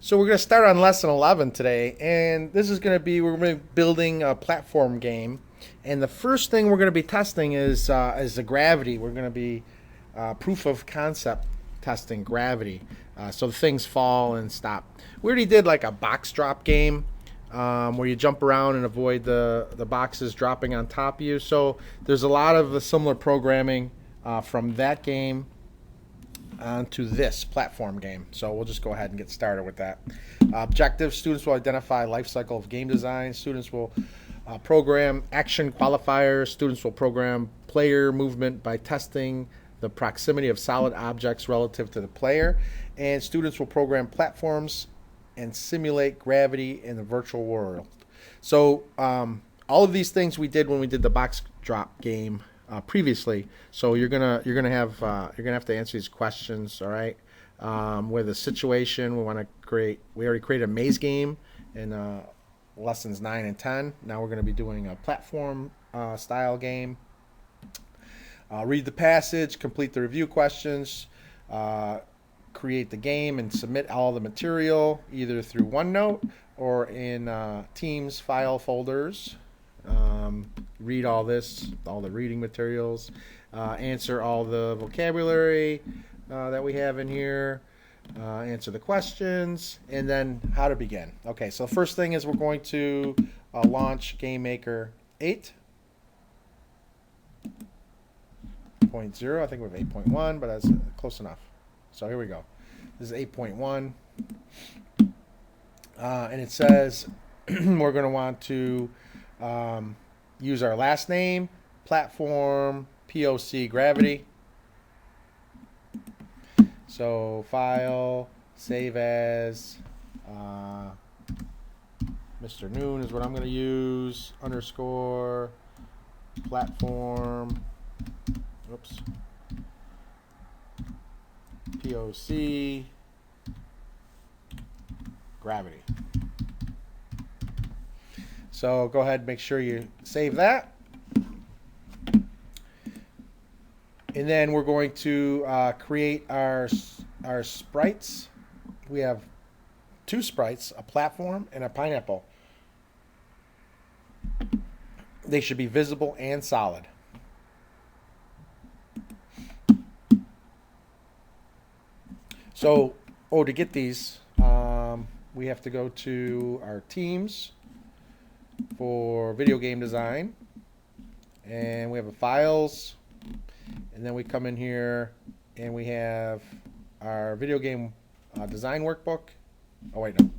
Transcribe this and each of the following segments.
So we're going to start on lesson 11 today, and this is going to be we're going to be building a platform game, and the first thing we're going to be testing is the gravity. We're going to be proof of concept testing gravity, so the things fall and stop. We already did like a box drop game where you jump around and avoid the boxes dropping on top of you. So there's a lot of the similar programming from that game onto this platform game. So we'll just go ahead and get started with that. Objectives: students will identify life cycle of game design. Students will program action qualifiers. Students will program player movement by testing the proximity of solid objects relative to the player. And students will program platforms and simulate gravity in the virtual world. So all of these things we did when we did the box drop game previously. So you're gonna have to answer these questions. All right. With a situation we want to create. We already created a maze game in lessons 9 and 10. Now we're going to be doing a platform style game. Read the passage, complete the review questions, create the game, and submit all the material either through OneNote or in Teams file folders. Read all this, all the reading materials, answer all the vocabulary that we have in here, answer the questions, and then how to begin. Okay, so the first thing is we're going to launch GameMaker 8.0. I think we have 8.1, but that's close enough. So here we go. This is 8.1. And it says we're going to want to use our last name, platform, POC, gravity. So file, save as, Mr. Noon is what I'm going to use, underscore, platform, oops, POC, gravity. So go ahead and make sure you save that. And then we're going to create our sprites. We have 2 sprites, a platform and a pineapple. They should be visible and solid. So, to get these, we have to go to our teams for video game design. And we have a files. And then we come in here and we have our video game design workbook. Oh, wait, no.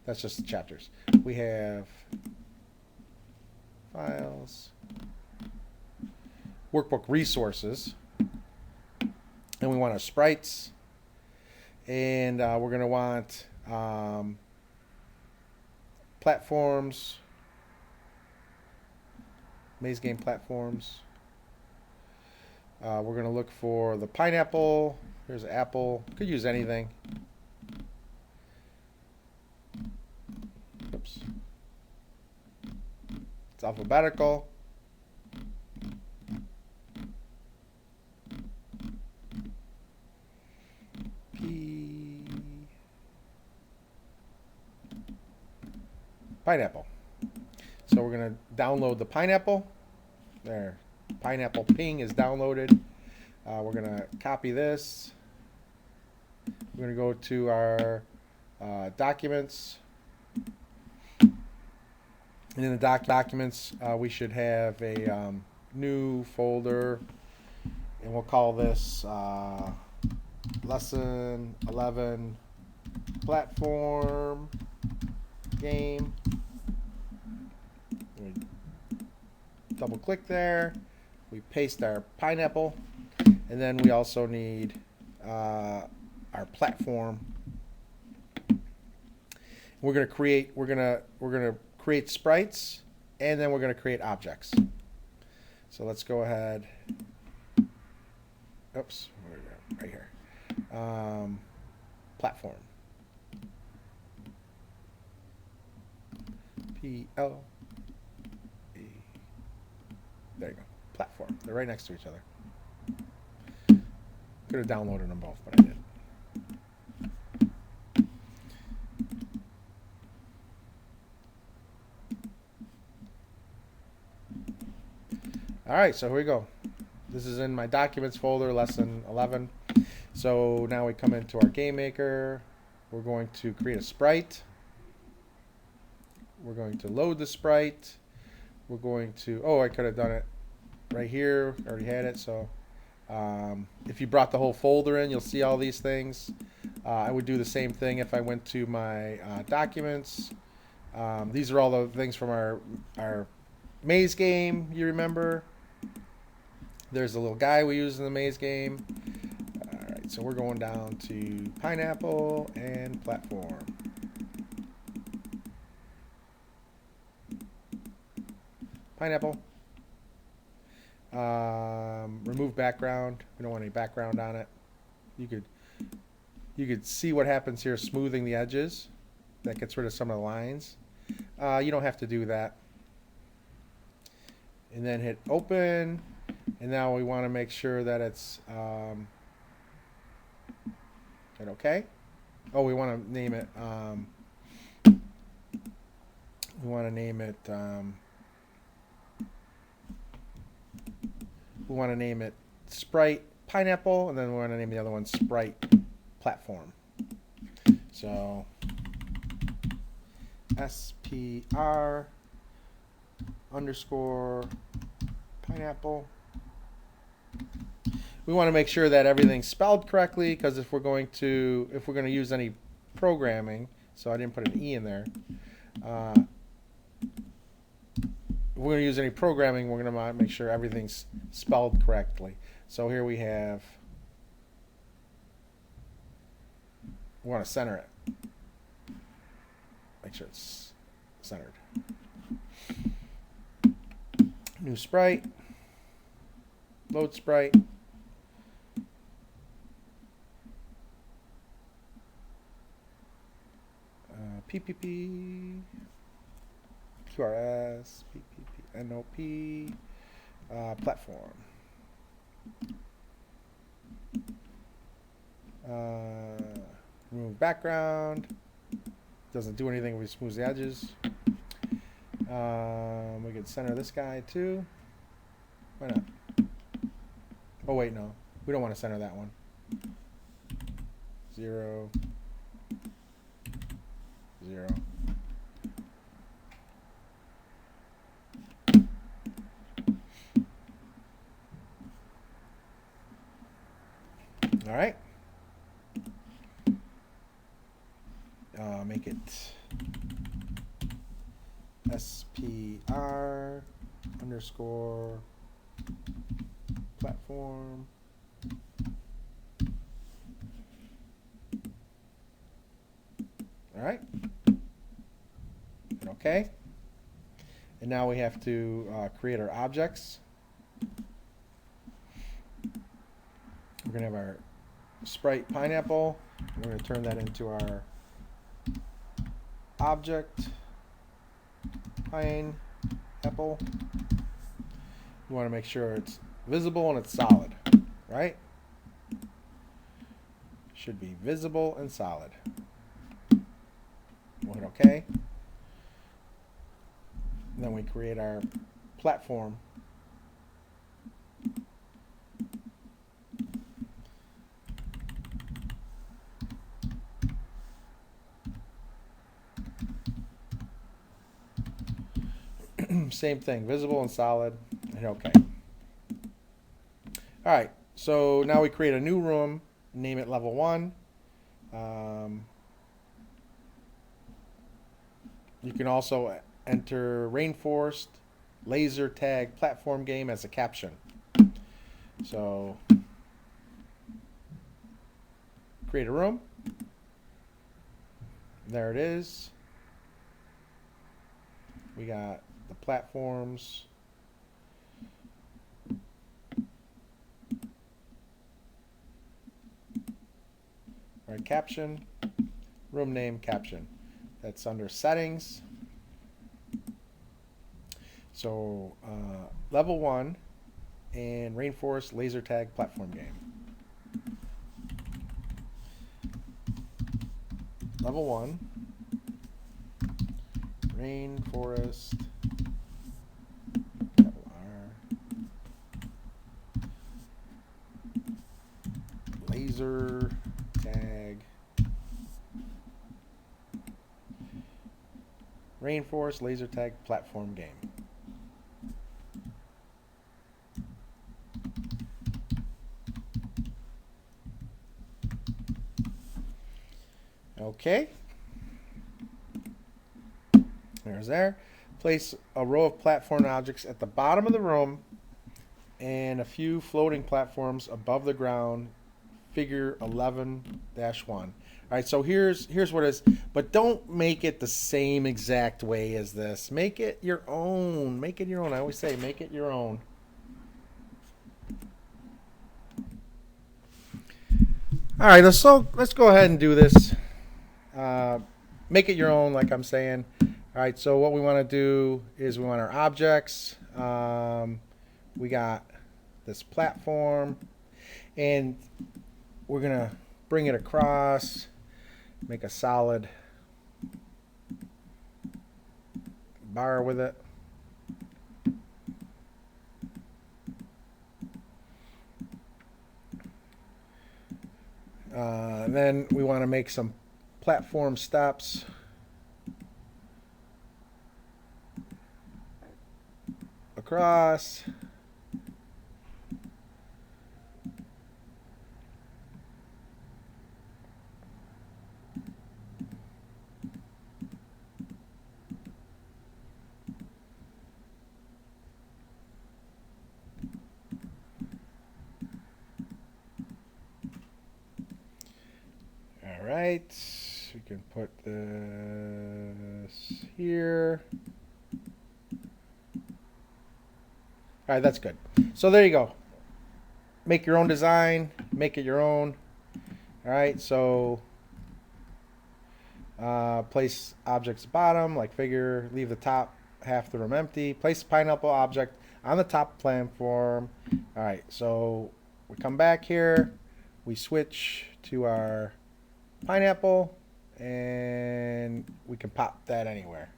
That's just the chapters. We have files, workbook resources, and we want our sprites. And we're going to want platforms, maze game platforms. We're going to look for the pineapple. Here's apple. Could use anything. Oops. It's alphabetical. P. Pineapple. So we're going to download the pineapple. There. Pineapple ping is downloaded. We're going to copy this. We're going to go to our documents. And in the documents, we should have a new folder. And we'll call this Lesson 11 Platform Game. Double click there. We paste our pineapple, and then we also need our platform. We're gonna create sprites, and then we're gonna create objects. So let's go ahead. Oops, right here. Platform. PL. There you go. Platform. They're right next to each other. Could have downloaded them both, but I didn't. All right, so here we go. This is in my documents folder, lesson 11. So now we come into our GameMaker. We're going to create a sprite. We're going to load the sprite. We're going to, oh, I could have done it right here. I already had it. So if you brought the whole folder in, you'll see all these things. I would do the same thing if I went to my documents. These are all the things from our maze game, you remember. There's a little guy we use in the maze game. All right, so we're going down to pineapple and platform. Pineapple. Remove background. We don't want any background on it. You could see what happens here, smoothing the edges. That gets rid of some of the lines. You don't have to do that. And then hit open. And now we want to make sure that it's is that okay? Oh, we want to name it. We want to name it. We want to name it Sprite Pineapple, and then we want to name the other one Sprite Platform. So SPR underscore pineapple. We want to make sure that everything's spelled correctly, because if we're going to use any programming, so I didn't put an E in there. If we're going to use any programming, we're going to make sure everything's spelled correctly. So here we have, we want to center it. Make sure it's centered. New sprite. Load sprite. PPP. QRS. PPP. NOP. Platform. Remove background. Doesn't do anything if we smooth the edges. We can center this guy too. Why not? Oh wait, no. We don't want to center that one. 0, 0. All right. Make it SPR underscore platform. All right. Okay. And now we have to create our objects. We're going to have our Sprite Pineapple. We're going to turn that into our object pineapple. You want to make sure it's visible and it's solid, right? Should be visible and solid. We'll hit OK. And then we create our platform. Same thing, visible and solid, and OK. All right, so now we create a new room, name it level 1. You can also enter Rainforest laser tag platform game as a caption. So create a room. There it is. We got the platforms. All right, caption, room name, caption. That's under settings. So level 1 and Rainforest laser tag platform game. Level 1, Rainforest, R, laser tag Rainforest laser tag platform game. Okay. There's there. Place a row of platform objects at the bottom of the room and a few floating platforms above the ground. Figure 11-1. All right, so here's what it is, but don't make it the same exact way as this. Make it your own. Make it your own. I always say make it your own. All right, let's go ahead and do this. Make it your own, like I'm saying. All right, so what we want to do is we want our objects. We got this platform, and we're going to bring it across, make a solid bar with it. And then we want to make some platform steps. Across. All right, we can put this here. All right, that's good. So there you go. Make your own design. Make it your own. All right, so place objects bottom, like figure, leave the top half of the room empty. Place pineapple object on the top platform. All right, so we come back here. We switch to our pineapple, and we can pop that anywhere.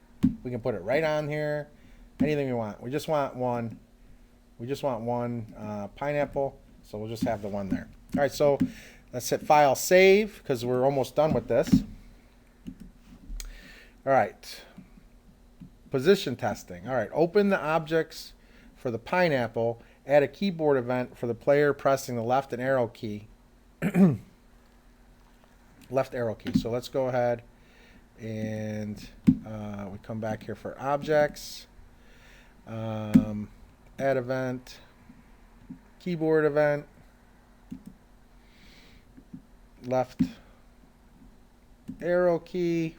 We can put it right on here. Anything we want. We just want one. We just want one pineapple, so we'll just have the one there. All right, so let's hit File, Save, because we're almost done with this. All right, position testing. All right, open the objects for the pineapple. Add a keyboard event for the player pressing the left and arrow key. Left arrow key. So let's go ahead and we come back here for objects. Add event, keyboard event, left arrow key,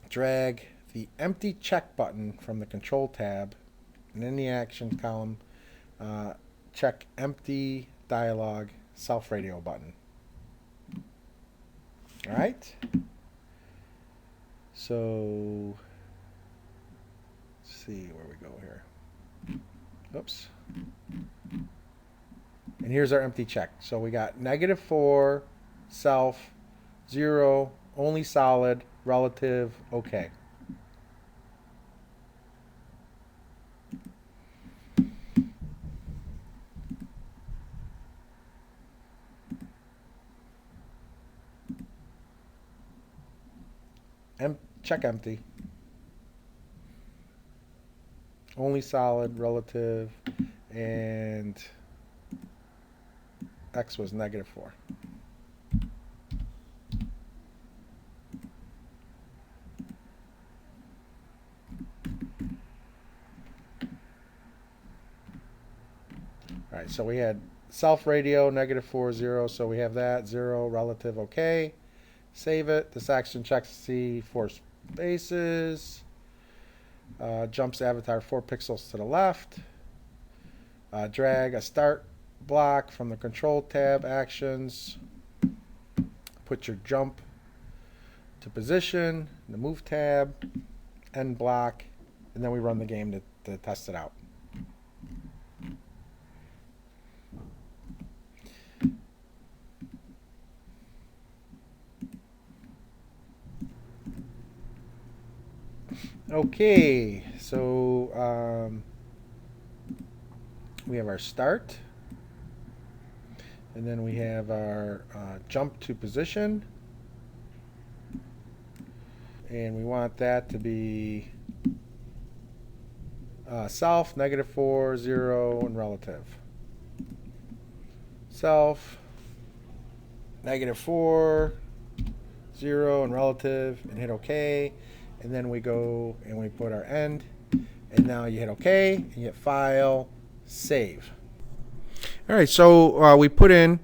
drag the empty check button from the control tab, and in the actions column, check empty dialog self radio button. All right. So let's see where we go here. Oops. And here's our empty check. So we got -4, self, 0, only solid, relative, okay. Check empty. Only solid, relative, and X was -4. All right, so we had self radio, -4, 0, so we have that, 0, relative, okay. Save it. This action checks the 4 spaces. Jumps avatar 4 pixels to the left. Drag a start block from the control tab actions. Put your jump to position, the move tab, end block, and then we run the game to test it out. Okay, So we have our start, and then we have our jump to position, and we want that to be self, -4, 0, and relative. Self, -4, 0, and relative, and hit OK. And then we go and we put our end, and now you hit OK, and you hit File, Save. All right, so we put in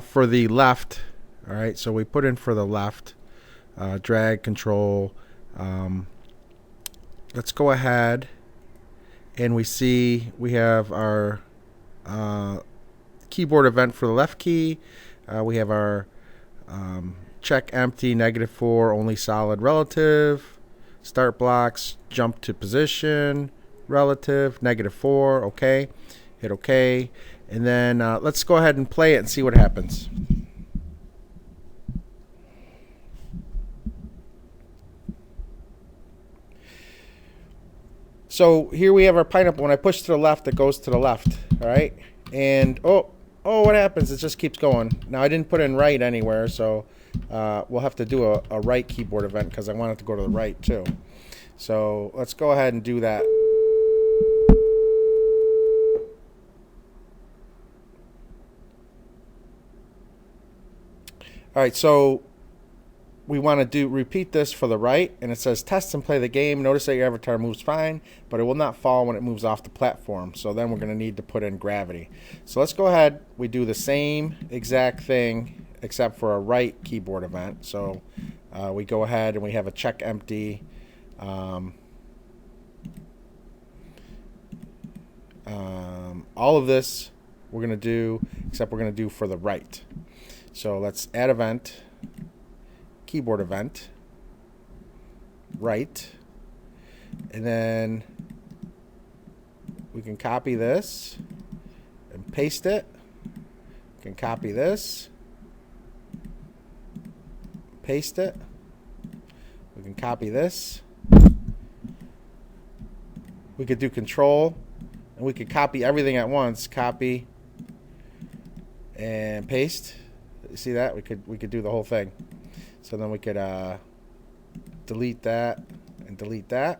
for the left. All right, so we put in for the left, drag, control. Let's go ahead, and we see we have our keyboard event for the left key. We have our check empty, -4, only solid, relative. Start blocks, jump to position, relative, -4, OK. Hit OK. And then let's go ahead and play it and see what happens. So here we have our pineapple. When I push to the left, it goes to the left. All right. And oh, what happens? It just keeps going. Now I didn't put in right anywhere, so we'll have to do a right keyboard event because I want it to go to the right too. So let's go ahead and do that. All right, so we want to repeat this for the right, and it says test and play the game. Notice that your avatar moves fine, but it will not fall when it moves off the platform. So then we're going to need to put in gravity. So let's go ahead. We do the same exact thing except for a right keyboard event. So we go ahead and we have a check empty. All of this we're going to do, except we're going to do for the right. So let's add event, keyboard event, right, and then we can copy this and paste it. We can copy this, paste it. We can copy this. We could do control, and we could copy everything at once. Copy and paste. You see that? We could do the whole thing. So then we could delete that and delete that.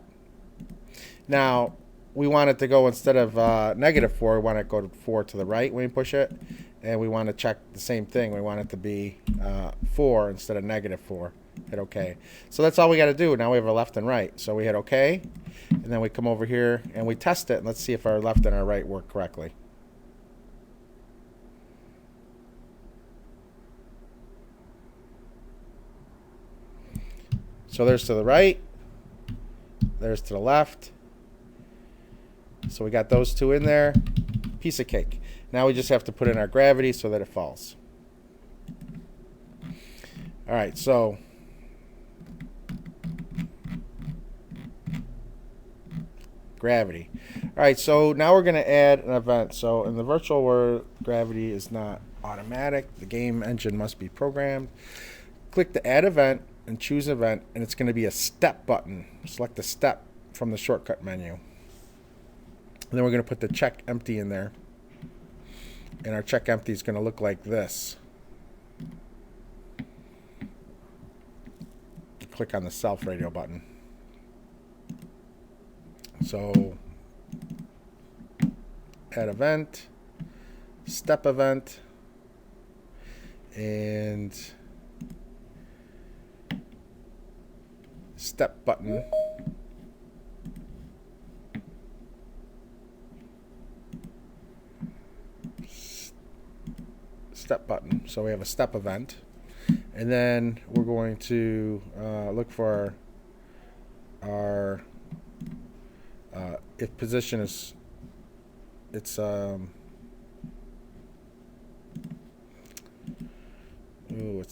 Now we want it to go, instead of -4, we want it to go to 4 to the right when we push it, and we want to check the same thing. We want it to be 4 instead of -4. Hit OK. So that's all we got to do. Now we have our left and right. So we hit OK, and then we come over here and we test it, and let's see if our left and our right work correctly. So there's to the right, there's to the left. So we got those two in there. Piece of cake. Now we just have to put in our gravity so that it falls. All right, so gravity. All right, so now we're going to add an event. So in the virtual world, gravity is not automatic. The game engine must be programmed. Click the add event and choose event, and it's going to be a step button. Select the step from the shortcut menu. And then we're going to put the check empty in there. And our check empty is going to look like this. Click on the self radio button. So add event, step event, and step button. Step button. So we have a step event, and then we're going to look for our if position is what's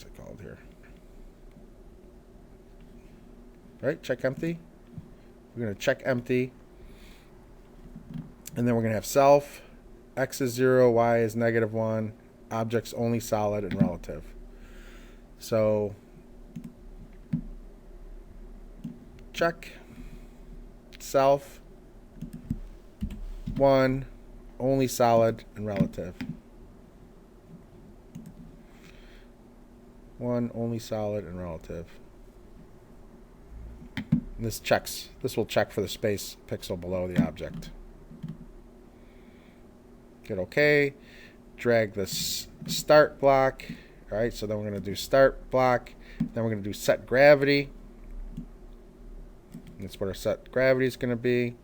it called here? Right, check empty. We're going to check empty, and then we're going to have self, x is 0, y is -1, objects only solid and relative. So check, self, 1, only solid and relative. 1, only solid and relative. And this will check for the space pixel below the object. Hit OK. Drag this start block. All right, so then we're going to do start block. Then we're going to do set gravity. That's what our set gravity is going to be.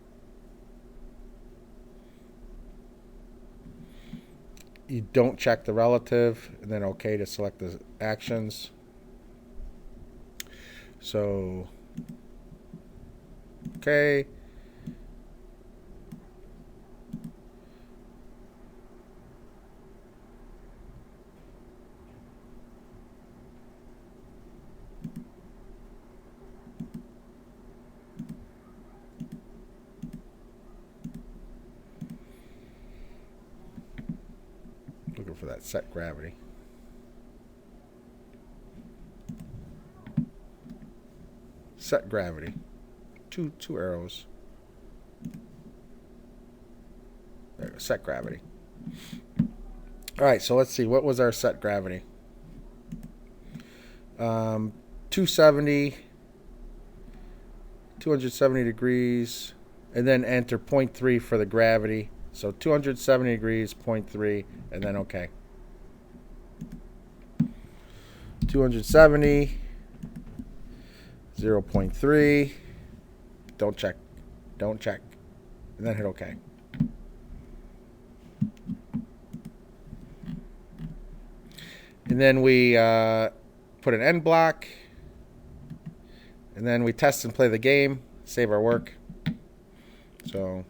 You don't check the relative, and then OK to select the actions. So, OK. Looking for that set gravity. Set gravity. Two arrows. There, set gravity. All right, so let's see. What was our set gravity? 270 degrees, and then enter 0.3 for the gravity. So 270 degrees, 0.3, and then OK. 270, 0.3. Don't check. Don't check. And then hit OK. And then we put an end block. And then we test and play the game. Save our work. So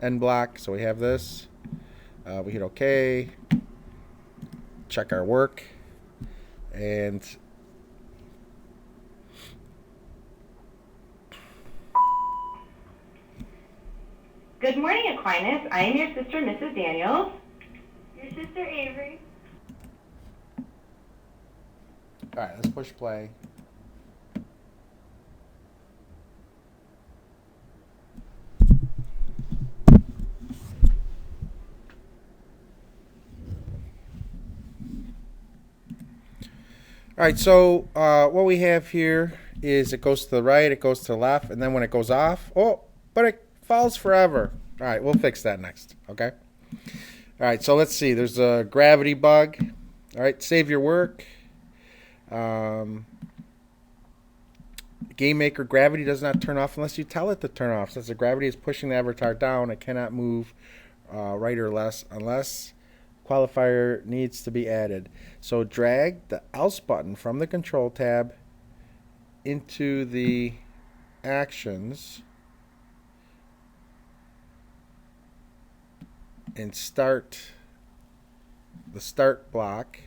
end block. So we have this. We hit OK. Check our work. And good morning, Aquinas. I am your sister, Mrs. Daniels. Your sister, Avery. all right, let's push play. All right, so what we have here is it goes to the right, it goes to the left, and then when it goes off, oh, but it falls forever. All right, we'll fix that next, okay? All right, so let's see. There's a gravity bug. All right, save your work. GameMaker gravity does not turn off unless you tell it to turn off. Since the gravity is pushing the avatar down, it cannot move right or less unless qualifier needs to be added. So drag the else button from the control tab into the actions and start the start block.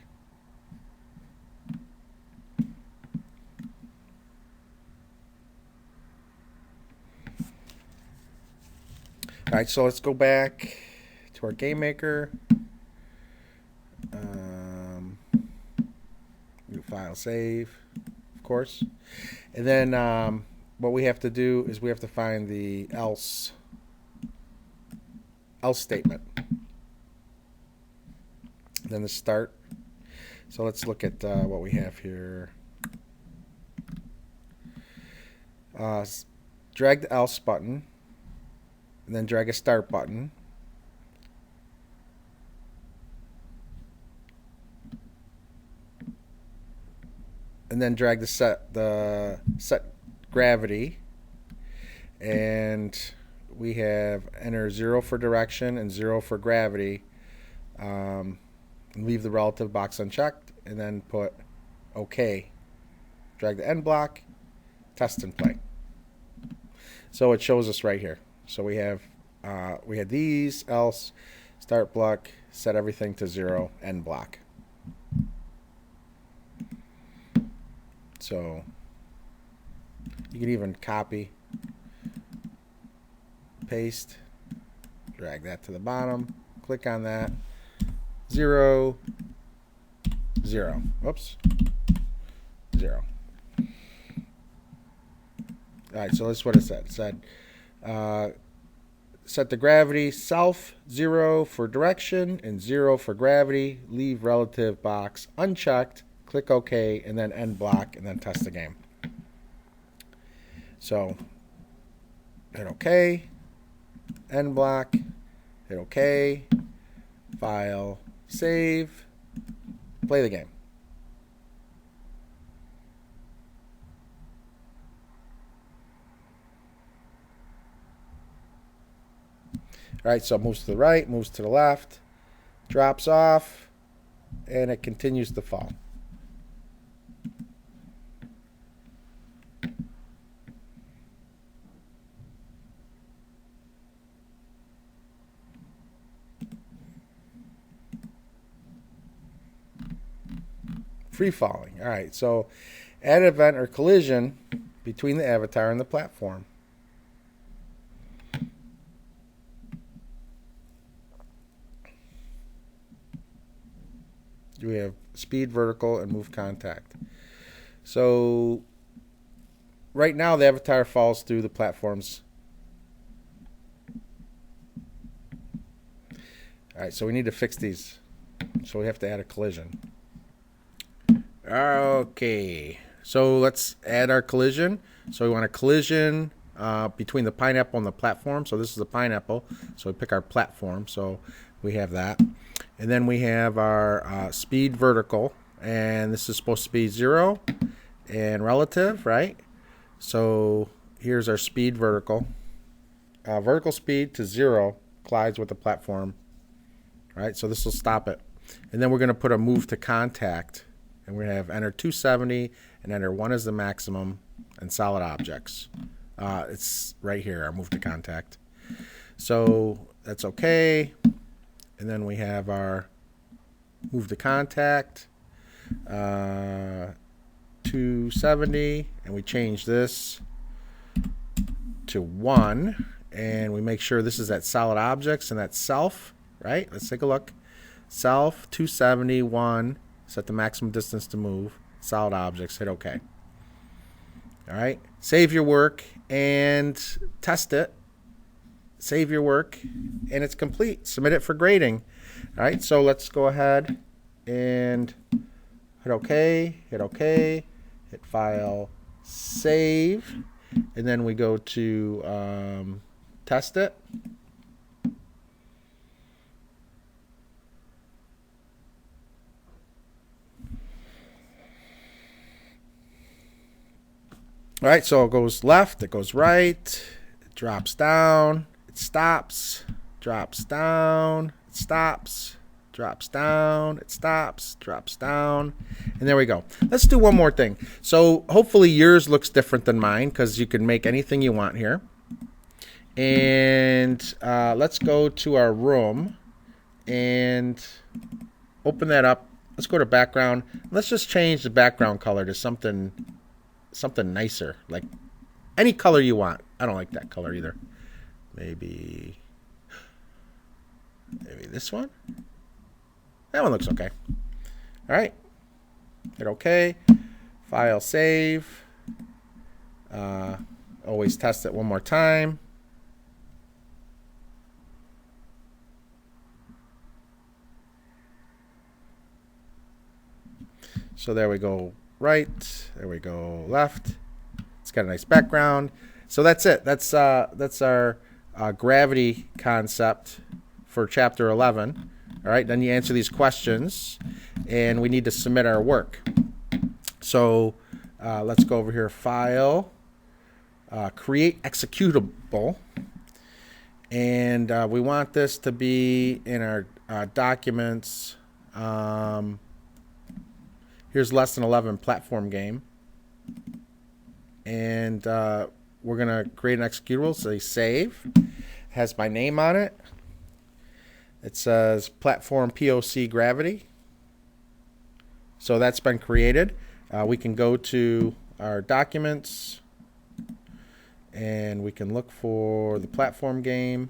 All right, so let's go back to our GameMaker. New file, save, of course. And then what we have to do is we have to find the else statement. Then the start. So let's look at what we have here. Drag the else button, and then drag a start button. And then drag the set gravity, and we have enter 0 for direction and 0 for gravity. Leave the relative box unchecked, and then put OK. Drag the end block, test and play. So it shows us right here. So we had these, else, start block, set everything to 0, end block. So you can even copy, paste, drag that to the bottom, click on that, 0, 0. Whoops, 0. All right, so that's what it said. It said set the gravity self 0 for direction and 0 for gravity. Leave relative box unchecked. Click OK and then end block and then test the game. So hit OK, end block, hit OK, file, save, play the game. All right, so it moves to the right, moves to the left, drops off, and it continues to fall. Free falling. All right, so add an event or collision between the avatar and the platform. We have speed, vertical, and move contact. So right now the avatar falls through the platforms. All right, so we need to fix these. So we have to add a collision. Okay, so let's add our collision. So we want a collision between the pineapple and the platform. So this is a pineapple. So we pick our platform. So we have that. And then we have our speed vertical. And this is supposed to be 0 and relative, right? So here's our speed vertical. Vertical speed to 0 collides with the platform. Right? So this will stop it. And then we're going to put a move to contact. And we're going to have enter 270 and enter 1 as the maximum and solid objects. It's right here, our move to contact. So that's okay. And then we have our move to contact, 270, and we change this to 1. And we make sure this is at solid objects and that's self, right? Let's take a look. Self, 271. Set the maximum distance to move. Solid objects. Hit OK. All right. Save your work and test it. Save your work and it's complete. Submit it for grading. All right. So let's go ahead and hit OK. Hit OK. Hit File. Save. And then we go to test it. All right, so it goes left, it goes right, it drops down, it stops, drops down, it stops, drops down, it stops, drops down, and there we go. Let's do one more thing. So hopefully yours looks different than mine because you can make anything you want here. And let's go to our room and open that up. Let's go to background. Let's just change the background color to something nicer, like any color you want. I don't like that color either. Maybe this one. That one looks okay. All right, hit OK. File, save. Always test it one more time. So there we go. Right, there we go. Left. It's got a nice background. So that's it. That's our gravity concept for chapter 11. All right. Then you answer these questions, and we need to submit our work. So let's go over here. File, create executable, and we want this to be in our documents. Here's lesson 11 platform game. And we're going to create an executable. Say save. It has my name on it. It says platform POC gravity. So that's been created. We can go to our documents and we can look for the platform game.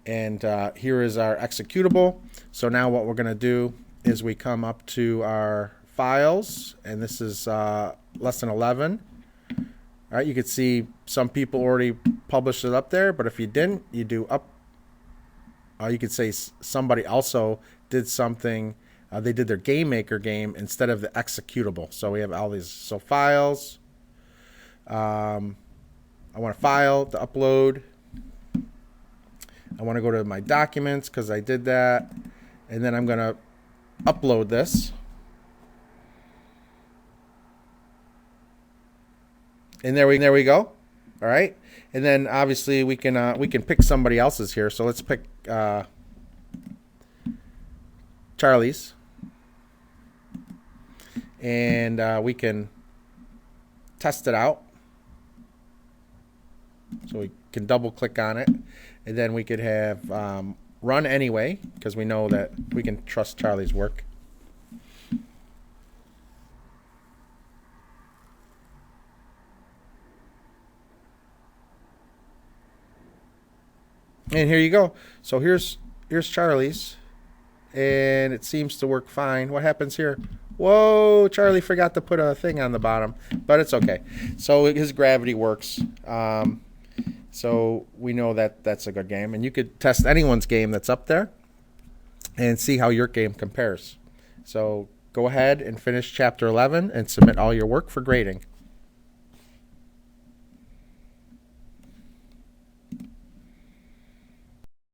And here is our executable. So now what we're going to do is we come up to our files, and this is lesson 11, All right, you could see some people already published it up there, but if you didn't, you do up. You could say somebody also did something. They did their GameMaker game instead of the executable. So we have all these. So files. I want a file to upload. I want to go to my documents because I did that. And then I'm going to upload this. And there we go. All right. And then obviously we can pick somebody else's here. So let's pick Charlie's. And we can test it out. So we can double click on it. And then we could have run anyway, because we know that we can trust Charlie's work. And here you go. So here's Charlie's, and it seems to work fine. What happens here? Whoa, Charlie forgot to put a thing on the bottom, but it's okay. So his gravity works. So we know that that's a good game. And you could test anyone's game that's up there and see how your game compares. So go ahead and finish Chapter 11 and submit all your work for grading.